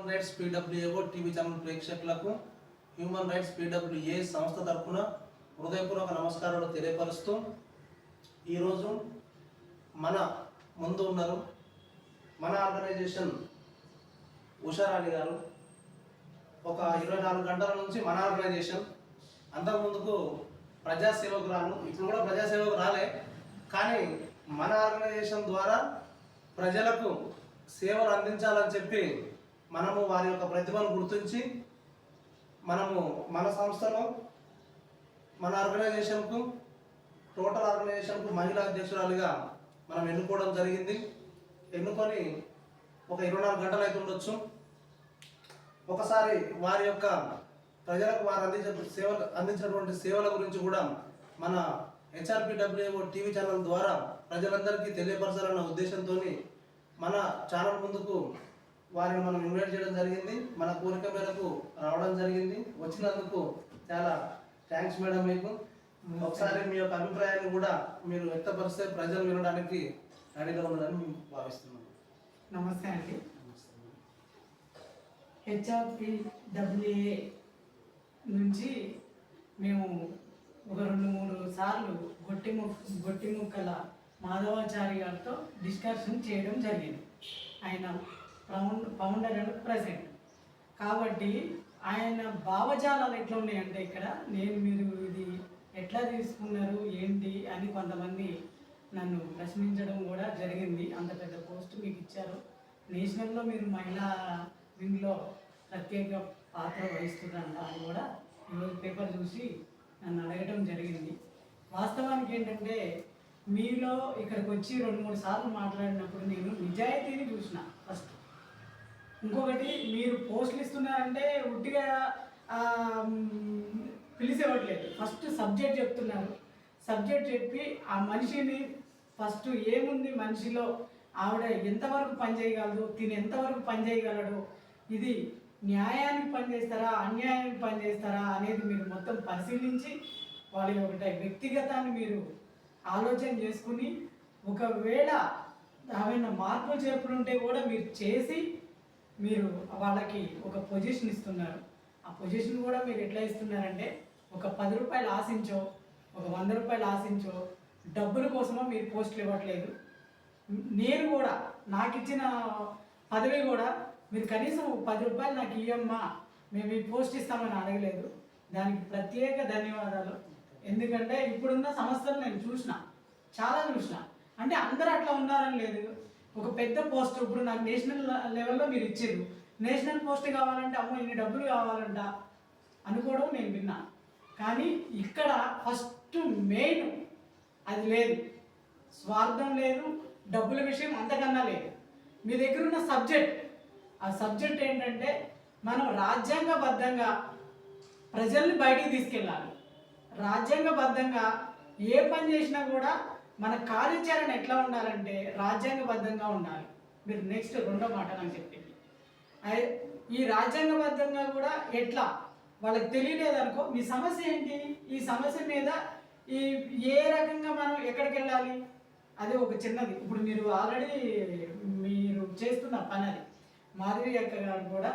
Rights పీడబ్ల్యూఏఓ TV channel ప్రేక్షకులకు human rights PWA సంస్థ తరఫున హృదయపూర్వక నమస్కారాలు తెలియపరుస్తూ ఈరోజు మన ముందు ఉన్నారు మన ఆర్గనైజేషన్ ఉషారాణి గారు. ఒక 24 గంటల నుంచి మన ఆర్గనైజేషన్ అంతకుముందుకు ప్రజాసేవకు రాను, ఇప్పుడు కూడా ప్రజాసేవకు రాలే, కానీ మన ఆర్గనైజేషన్ ద్వారా ప్రజలకు సేవలు అందించాలని చెప్పి మనము వారి యొక్క ప్రతిభను గుర్తించి మనము మన సంస్థలో మన ఆర్గనైజేషన్కు టోటల్ ఆర్గనైజేషన్కు మహిళా అధ్యక్షురాలిగా మనం ఎన్నుకోవడం జరిగింది. ఎన్నుకొని ఒక 24 గంటలు అయితే ఉండొచ్చు. ఒకసారి వారి యొక్క ప్రజలకు వారు అందించినటువంటి సేవల గురించి కూడా మన హెచ్ఆర్పిడబ్ల్యూఏఓ టీవీ ఛానల్ ద్వారా ప్రజలందరికీ తెలియపరచాలన్న ఉద్దేశంతో మన ఛానల్ ముందుకు వారిని మనం ఇన్వైట్ చేయడం జరిగింది. మన కోరిక మేరకు రావడం జరిగింది. వచ్చినందుకు చాలా థ్యాంక్స్ మేడం. మీకు ఒకసారి మీ యొక్క అభిప్రాయాన్ని కూడా మీరు వ్యక్తపరిస్తే ప్రజలు వినడానికి రెడీగా ఉండాలని మేము భావిస్తున్నాం. నమస్తే అండి. హెచ్ఆర్పిడబ్ల్యూఏ నుంచి మేము ఒక 2-3 సార్లు గొట్టిముక్కల మాధవాచారి గారితో డిస్కషన్ చేయడం జరిగింది. ఆయన ఫౌండర్ అండ్ ప్రెసిడెంట్ కాబట్టి ఆయన భావజాలాలు ఎట్లా ఉన్నాయంటే ఇక్కడ మీరు ఇది ఎట్లా తీసుకున్నారు ఏంటి అని కొంతమంది నన్ను ప్రశ్నించడం కూడా జరిగింది. అంత పెద్ద పోస్ట్ మీకు ఇచ్చారు, నేషనల్లో మీరు మహిళా వింగ్లో ప్రత్యేక పాత్ర వహిస్తున్నారంట అని కూడా ఈరోజు పేపర్ చూసి నన్ను అడగడం జరిగింది. వాస్తవానికి ఏంటంటే మీలో ఇక్కడికి వచ్చి 2-3 సార్లు మాట్లాడినప్పుడు నేను నిజాయితీని చూసిన ఫస్ట్. ఇంకొకటి మీరు పోస్టులు ఇస్తున్నారంటే ఉట్టిగా పిలిచేవట్లేదు, ఫస్ట్ సబ్జెక్ట్ చెప్తున్నారు. సబ్జెక్ట్ చెప్పి ఆ మనిషిని ఫస్ట్ ఏముంది మనిషిలో, ఆవిడ ఎంతవరకు పనిచేయగలదు, తిని ఎంతవరకు పనిచేయగలడు, ఇది న్యాయానికి పనిచేస్తారా అన్యాయానికి పనిచేస్తారా అనేది మీరు మొత్తం పరిశీలించి వాళ్ళ ఒకటి వ్యక్తిగతాన్ని మీరు ఆలోచన చేసుకుని ఒకవేళ ఏమైనా మార్పులు చేర్పులుంటే కూడా మీరు చేసి మీరు వాళ్ళకి ఒక పొజిషన్ ఇస్తున్నారు. ఆ పొజిషన్ కూడా మీరు ఎట్లా ఇస్తున్నారంటే ఒక 10 రూపాయలు ఆశించో, ఒక 100 రూపాయలు ఆశించో, డబ్బుల కోసమో మీరు పోస్టులు ఇవ్వట్లేదు. నేను కూడా నాకు ఇచ్చిన పదవి కూడా మీరు కనీసం 10 రూపాయలు నాకు ఇవ్వమ్మా మేము ఈ పోస్ట్ ఇస్తామని అడగలేదు. దానికి ప్రత్యేక ధన్యవాదాలు. ఎందుకంటే ఇప్పుడున్న సంస్థలు నేను చాలా చూసిన, అంటే అందరూ అట్లా ఉన్నారని లేదు. ఒక పెద్ద పోస్ట్ ఇప్పుడు నాకు నేషనల్ లెవెల్లో మీరు ఇచ్చారు, నేషనల్ పోస్ట్ కావాలంటే అమ్మో ఇన్ని డబ్బులు కావాలంట అనుకోవడం నేను విన్నా. కానీ ఇక్కడ ఫస్ట్ మెయిన్ అది లేదు, స్వార్థం లేదు, డబ్బుల విషయం అంతకన్నా లేదు. మీ దగ్గర ఉన్న సబ్జెక్ట్, ఆ సబ్జెక్ట్ ఏంటంటే మనం రాజ్యాంగబద్ధంగా ప్రజల్ని బయటికి తీసుకెళ్ళాలి. రాజ్యాంగబద్ధంగా ఏ పని చేసినా కూడా మన కార్యాచరణ ఎట్లా ఉండాలంటే రాజ్యాంగబద్ధంగా ఉండాలి. మీరు నెక్స్ట్ 2వ మాట నాకు చెప్పింది, ఈ రాజ్యాంగబద్ధంగా కూడా ఎట్లా వాళ్ళకి తెలియలేదనుకో మీ సమస్య ఏంటి, ఈ సమస్య మీద ఏ రకంగా మనం ఎక్కడికి వెళ్ళాలి, అది ఒక చిన్నది. ఇప్పుడు మీరు ఆల్రెడీ మీరు చేస్తున్న పని అది. మాధవి అక్క గారు కూడా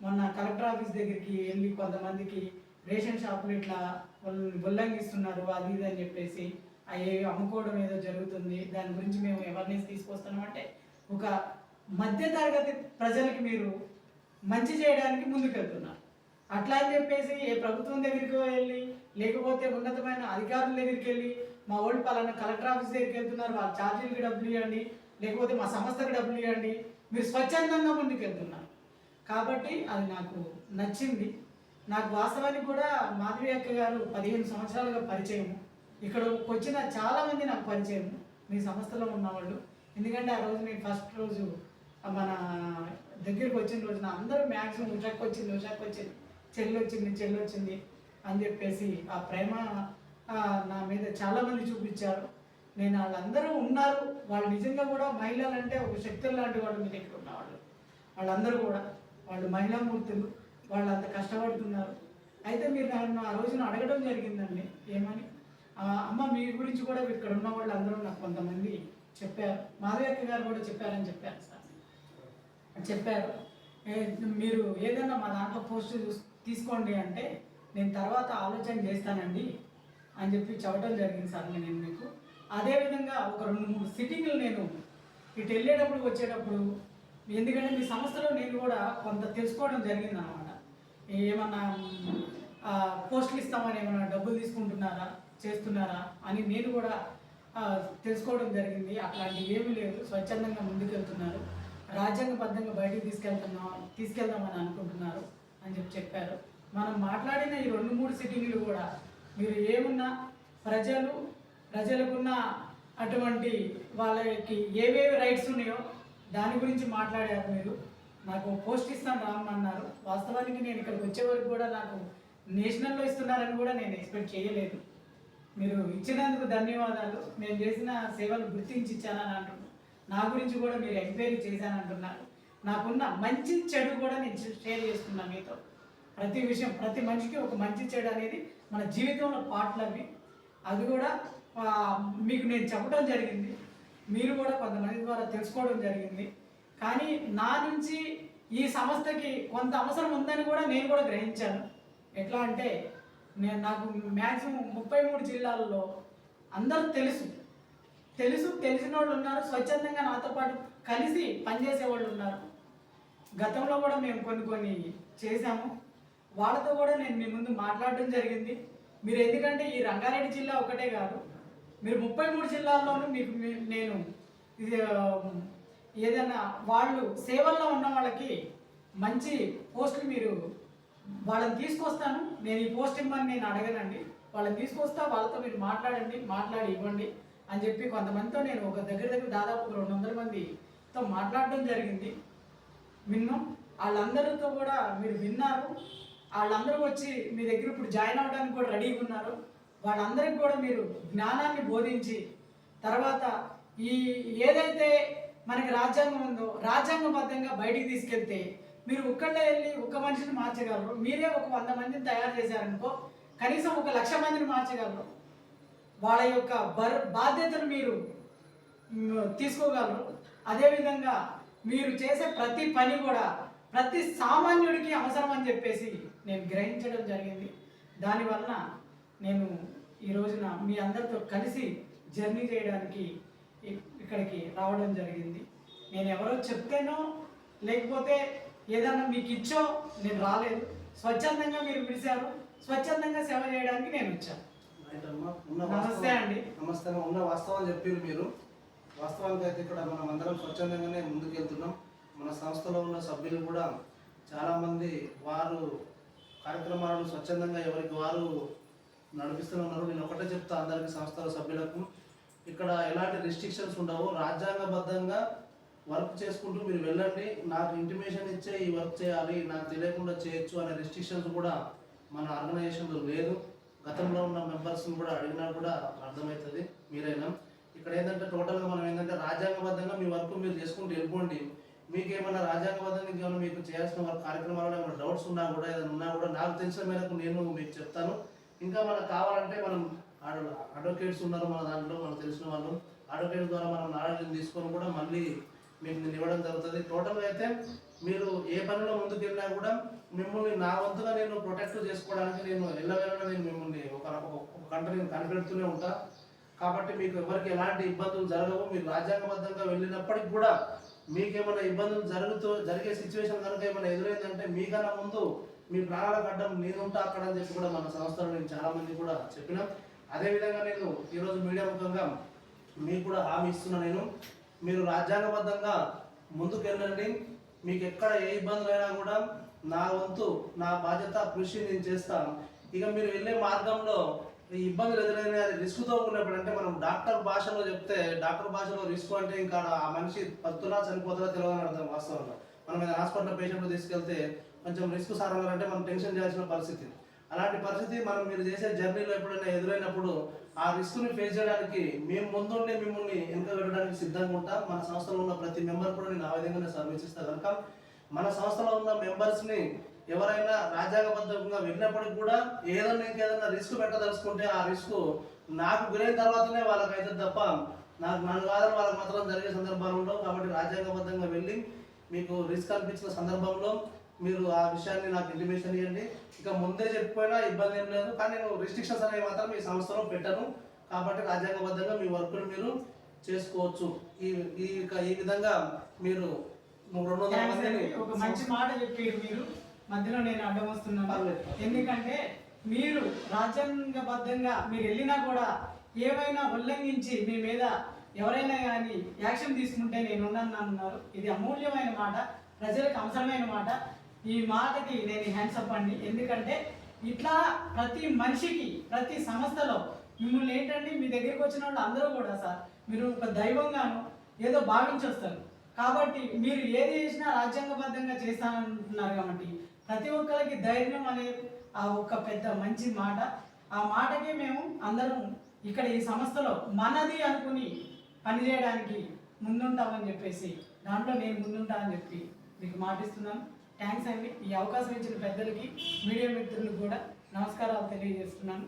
మొన్న కలెక్టర్ ఆఫీస్ దగ్గరికి వెళ్ళి కొంతమందికి రేషన్ షాపులు ఇట్లా ఉల్లంఘిస్తున్నారు అది ఇది అని చెప్పేసి అవి అమ్ముకోవడం ఏదో జరుగుతుంది, దాని గురించి మేము అవేర్నెస్ తీసుకొస్తున్నామంటే ఒక మధ్యతరగతి ప్రజలకి మీరు మంచి చేయడానికి ముందుకెళ్తున్నారు. అట్లా అని చెప్పేసి ఏ ప్రభుత్వం దగ్గరికి వెళ్ళి లేకపోతే ఉన్నతమైన అధికారుల దగ్గరికి వెళ్ళి మా ఓల్డ్ పలానా కలెక్టర్ ఆఫీస్ దగ్గరికి వెళ్తున్నారు, వాళ్ళ ఛార్జీలకి డబ్బులు ఇవ్వండి, లేకపోతే మా సంస్థకి డబ్బులు ఇవ్వండి, మీరు స్వచ్ఛందంగా ముందుకు వెళ్తున్నారు. కాబట్టి అది నాకు నచ్చింది. నాకు వాస్తవానికి కూడా మాధవి అక్క గారు 15 సంవత్సరాలుగా పరిచయం. ఇక్కడికి వచ్చిన చాలామంది నాకు పరిచయం మీ సంస్థలో ఉన్నవాళ్ళు. ఎందుకంటే ఆ రోజు నేను ఫస్ట్ రోజు మన దగ్గరికి వచ్చిన రోజున అందరూ మ్యాక్సిమం ఉషాకి వచ్చింది, చెల్లి వచ్చింది అని చెప్పేసి ఆ ప్రేమ నా మీద చాలామంది చూపించారు. నేను వాళ్ళందరూ ఉన్నారు, వాళ్ళు నిజంగా కూడా మహిళలు అంటే ఒక శక్తులు లాంటి వాళ్ళు మీ దగ్గర ఉన్నవాళ్ళు. వాళ్ళందరూ కూడా వాళ్ళు మహిళామూర్తులు, వాళ్ళు అంత కష్టపడుతున్నారు. అయితే మీరు నన్ను ఆ రోజున అడగడం జరిగిందండి, ఏమని అమ్మ మీ గురించి కూడా ఇక్కడ ఉన్న వాళ్ళు అందరూ నాకు కొంతమంది చెప్పారు, మాధవి అక్క గారు కూడా చెప్పారని చెప్పారు సార్ చెప్పారు. మీరు ఏదైనా మా దాంట్లో పోస్ట్ తీసుకోండి అంటే నేను తర్వాత ఆలోచన చేస్తానండి అని చెప్పి చెప్పడం జరిగింది సార్ నేను మీకు. అదేవిధంగా ఒక 2-3 సిట్టింగ్లు నేను ఇటు వెళ్ళేటప్పుడు వచ్చేటప్పుడు, ఎందుకంటే మీ సంస్థలో నేను కూడా కొంత తెలుసుకోవడం జరిగింది అనమాట. ఏమన్నా పోస్టులు ఇస్తామని ఏమన్నా డబ్బులు తీసుకుంటున్నారా, చేస్తున్నారా అని నేను కూడా తెలుసుకోవడం జరిగింది. అట్లాంటివి ఏమీ లేదు, స్వచ్ఛందంగా ముందుకెళ్తున్నారు, రాజ్యాంగబద్ధంగా బయటికి తీసుకెళ్దామని అనుకుంటున్నారు అని చెప్పారు. మనం మాట్లాడిన ఈ 2-3 సిట్టింగ్లు కూడా మీరు ఏమున్నా ప్రజలకున్న అటువంటి వాళ్ళకి ఏవేవి రైట్స్ ఉన్నాయో దాని గురించి మాట్లాడారు. మీరు నాకు పోస్ట్ ఇస్తాను రామన్నారు. వాస్తవానికి నేను ఇక్కడికి వచ్చే వరకు కూడా నాకు నేషనల్లో ఇస్తున్నారని కూడా నేను ఎక్స్పెక్ట్ చేయలేదు. మీరు ఇచ్చినందుకు ధన్యవాదాలు. నేను చేసిన సేవలు గుర్తించి ఇచ్చానని అంటున్నారు. నా గురించి కూడా మీరు ఎంక్వైరీ చేశానంటున్నారు. నాకున్న మంచి చెడు కూడా నేను షేర్ చేస్తున్నాను మీతో. ప్రతి విషయం, ప్రతి మనిషికి ఒక మంచి చెడు అనేది మన జీవితంలో పాటలు అవి. అది కూడా మీకు నేను చెప్పడం జరిగింది, మీరు కూడా కొంతమంది ద్వారా తెలుసుకోవడం జరిగింది. కానీ నా నుంచి ఈ సంస్థకి కొంత అవసరం ఉందని కూడా నేను కూడా గ్రహించాను. ఎట్లా అంటే నాకు మ్యాక్సిమం 33 జిల్లాల్లో అందరూ తెలిసిన వాళ్ళు ఉన్నారు, స్వచ్ఛందంగా నాతో పాటు కలిసి పనిచేసే వాళ్ళు ఉన్నారు. గతంలో కూడా మేము కొన్ని చేశాము. వాళ్ళతో కూడా నేను మీ ముందు మాట్లాడడం జరిగింది. మీరు ఎందుకంటే ఈ రంగారెడ్డి జిల్లా ఒకటే కాదు, మీరు 33 జిల్లాల్లోనూ మీకు నేను ఏదైనా వాళ్ళు సేవల్లో ఉన్న వాళ్ళకి మంచి పోస్టులు మీరు వాళ్ళని తీసుకొస్తాను. నేను ఈ పోస్ట్ ఇవ్వమని నేను అడగనండి, వాళ్ళని తీసుకొస్తా, వాళ్ళతో మీరు మాట్లాడి ఇవ్వండి అని చెప్పి కొంతమందితో నేను ఒక దగ్గర దాదాపు 200 మందితో మాట్లాడడం జరిగింది. విన్నాం. వాళ్ళందరితో కూడా మీరు విన్నారు. వాళ్ళందరూ వచ్చి మీ దగ్గర ఇప్పుడు జాయిన్ అవ్వడానికి కూడా రెడీగా ఉన్నారు. వాళ్ళందరికీ కూడా మీరు జ్ఞానాన్ని బోధించి తర్వాత ఈ ఏదైతే మనకి రాజ్యాంగం ఉందో రాజ్యాంగబద్ధంగా బయటికి తీసుకెళ్తే మీరు ఒక్కళ్ళే వెళ్ళి ఒక మనిషిని మార్చగలరు. మీరే ఒక 100 మందిని తయారు చేశారనుకో కనీసం 1,00,000 మందిని మార్చగలరు. వాళ్ళ యొక్క బాధ్యతను మీరు తీసుకోగలరు. అదేవిధంగా మీరు చేసే ప్రతి పని కూడా ప్రతి సామాన్యుడికి అవసరం అని చెప్పేసి నేను గ్రహించడం జరిగింది. దానివలన నేను ఈ రోజున మీ అందరితో కలిసి జర్నీ చేయడానికి ఇక్కడికి రావడం జరిగింది. నేను ఎవరో చెప్తేనో లేకపోతే ఏదన్నా మీకు ఇచ్చో నేను రాలేదు. స్వచ్ఛందంగా మీరు పిలిచారు, స్వచ్ఛందంగా సేవ చేయడానికి నేను వచ్చాను. నమస్తే అండి. నమస్తే. ఉన్న వాస్తవం చెప్పారు మీరు. వాస్తవానికి అయితే ఇక్కడ మనం అందరం స్వచ్ఛందంగానే ముందుకెళ్తున్నాం. మన సంస్థలో ఉన్న సభ్యులు కూడా చాలామంది వారు కార్యక్రమాలను స్వచ్ఛందంగా ఎవరికి వారు నడిపిస్తూనే ఉన్నారు. నేను ఒకటే చెప్తా అందరికీ సంస్థల సభ్యులకు, ఇక్కడ ఎలాంటి రిస్ట్రిక్షన్స్ ఉండవు. రాజ్యాంగబద్ధంగా వర్క్ చేసుకుంటూ మీరు వెళ్ళండి. నాకు ఇంటిమేషన్ ఇచ్చే ఈ వర్క్ చేయాలి, నాకు తెలియకుండా చేయొచ్చు అనే రిస్ట్రిక్షన్స్ కూడా మన ఆర్గనైజేషన్లో లేదు. గతంలో ఉన్న మెంబర్స్ని కూడా అడిగినా కూడా అర్థమవుతుంది మీరైనా. ఇక్కడ ఏంటంటే టోటల్గా మనం ఏంటంటే రాజ్యాంగబద్ధంగా మీ వర్క్ మీరు చేసుకుంటూ వెళ్ళిపోండి. మీకు ఏమైనా రాజ్యాంగబద్ధంగా ఏమైనా మీకు చేయాల్సిన వర్క్ కార్యక్రమాలలో ఏమైనా డౌట్స్ ఉన్నా కూడా ఏదైనా ఉన్నా కూడా నాకు తెలిసిన మేరకు నేను మీకు చెప్తాను. ఇంకా మనకు కావాలంటే మనం అడ్వకేట్స్ ఉన్నారు మన దాంట్లో, మనకు తెలిసిన వాళ్ళు. అడ్వకేట్స్ ద్వారా మనం నాలెడ్జ్ తీసుకొని కూడా మళ్ళీ మీకు నేను ఇవ్వడం జరుగుతుంది. టోటల్గా అయితే మీరు ఏ పనిలో ముందుకు వెళ్ళినా కూడా మిమ్మల్ని నా వంతుగా నేను ప్రొటెక్ట్ చేసుకోవడానికి నేను వెళ్ళవేళ నేను మిమ్మల్ని ఒక కంట్రీని కనిపెడుతూనే ఉంటా. కాబట్టి మీకు ఎవరికి ఎలాంటి ఇబ్బందులు జరగవు. మీరు రాజ్యాంగబద్ధంగా వెళ్ళినప్పటికి కూడా మీకేమైనా ఇబ్బందులు జరిగే సిచ్యువేషన్ కనుక ఏమైనా ఎదురైందంటే మీకన్నా ముందు మీ ప్రాణాలకు అడ్డం నేనుంటా అక్కడ అని చెప్పి కూడా మన సంస్థలో నేను చాలామంది కూడా చెప్పినా. అదేవిధంగా నేను ఈరోజు మీడియా ముఖంగా మీకు కూడా హామీ ఇస్తున్నా. నేను మీరు రాజ్యాంగబద్ధంగా ముందుకు వెళ్ళండి. మీకు ఎక్కడ ఏ ఇబ్బందులు అయినా కూడా నా వంతు నా బాధ్యత కృషి నేను చేస్తాను. ఇక మీరు వెళ్ళే మార్గంలో ఈ ఇబ్బందులు ఎదురైనా అది రిస్క్తో ఉన్నప్పుడు, అంటే మనం డాక్టర్ భాషలో చెప్తే డాక్టర్ భాషలో రిస్క్ అంటే ఇంకా ఆ మనిషి పత్తులా చనిపోతుందా తెలియదని అర్థం. వాస్తవంగా మనం ఏదైనా హాస్పిటల్ పేషెంట్ తీసుకెళ్తే కొంచెం రిస్క్ సారంగా అంటే మనం టెన్షన్ చేయాల్సిన పరిస్థితి. అలాంటి పరిస్థితి మనం మీరు చేసే జర్నీలో ఎప్పుడైనా ఎదురైనప్పుడు ఆ రిస్క్ని ఫేస్ చేయడానికి మేము ముందుండి మిమ్మల్ని వెనుక పెట్టడానికి సిద్ధంగా ఉంటాం. మన సంస్థలో ఉన్న ప్రతి మెంబర్ కూడా నేను ఆ విధంగానే సర్వీస్ ఇస్తాను. కనుక మన సంస్థలో ఉన్న మెంబర్స్ని ఎవరైనా రాజ్యాంగబద్ధంగా వెళ్ళినప్పటికి కూడా ఏదైనా ఇంకేదైనా రిస్క్ పెట్టదలుచుకుంటే ఆ రిస్క్ నాకు గురైన తర్వాతనే వాళ్ళకైతే తప్ప నన్ను కాదని వాళ్ళకి మాత్రం జరిగే సందర్భాలు ఉండవు. కాబట్టి రాజ్యాంగబద్ధంగా వెళ్ళి మీకు రిస్క్ అనిపించిన సందర్భంలో మీరు ఆ విషయాన్ని నాకు ఇంటిమేషన్ ఇవ్వండి. ఇక ముందే చెప్పిపోయినా ఇబ్బంది ఏం లేదు, కానీ నేను రిస్ట్రిక్షన్స్ అనేవి మాత్రం మీ సంస్థలో పెట్టను. కాబట్టి రాజ్యాంగబద్ధంగా మీ వర్క్ను మీరు చేసుకోవచ్చు. ఈ విధంగా మీరు 200 మందిని ఒక మంచి మాట చెప్పారు మీరు, మధ్యలో నేను అడ్డం వస్తున్నాను. ఎందుకంటే మీరు రాజ్యాంగబద్ధంగా మీరు వెళ్ళినా కూడా ఏమైనా ఉల్లంఘించి మీ మీద ఎవరైనా కానీ యాక్షన్ తీసుకుంటే నేను ఉన్నాను అన్నారు. ఇది అమూల్యమైన మాట, ప్రజలకు అవసరమైన మాట. ఈ మాటకి నేను హ్యాండ్స్ అప్ అండి. ఎందుకంటే ఇట్లా ప్రతి మనిషికి ప్రతి సంస్థలో మిమ్మల్ని ఏంటంటే మీ దగ్గరికి వచ్చిన వాళ్ళు అందరూ కూడా సార్ మీరు ఒక దైవంగాను ఏదో భావించి వస్తారు. కాబట్టి మీరు ఏది చేసినా రాజ్యాంగబద్ధంగా చేస్తానంటున్నారు. కాబట్టి ప్రతి ఒక్కరికి ధైర్యం అనే ఆ ఒక్క పెద్ద మంచి మాట, ఆ మాటకి మేము అందరం ఇక్కడ ఈ సంస్థలో మనది అనుకుని పనిచేయడానికి ముందుంటామని చెప్పేసి దాంట్లో నేను ముందుంటానని చెప్పి మీకు మాటిస్తున్నాను. థ్యాంక్స్ అండి. ఈ అవకాశం ఇచ్చిన పెద్దలకి మీడియా మిత్రులకు కూడా నమస్కారాలు తెలియజేస్తున్నాను.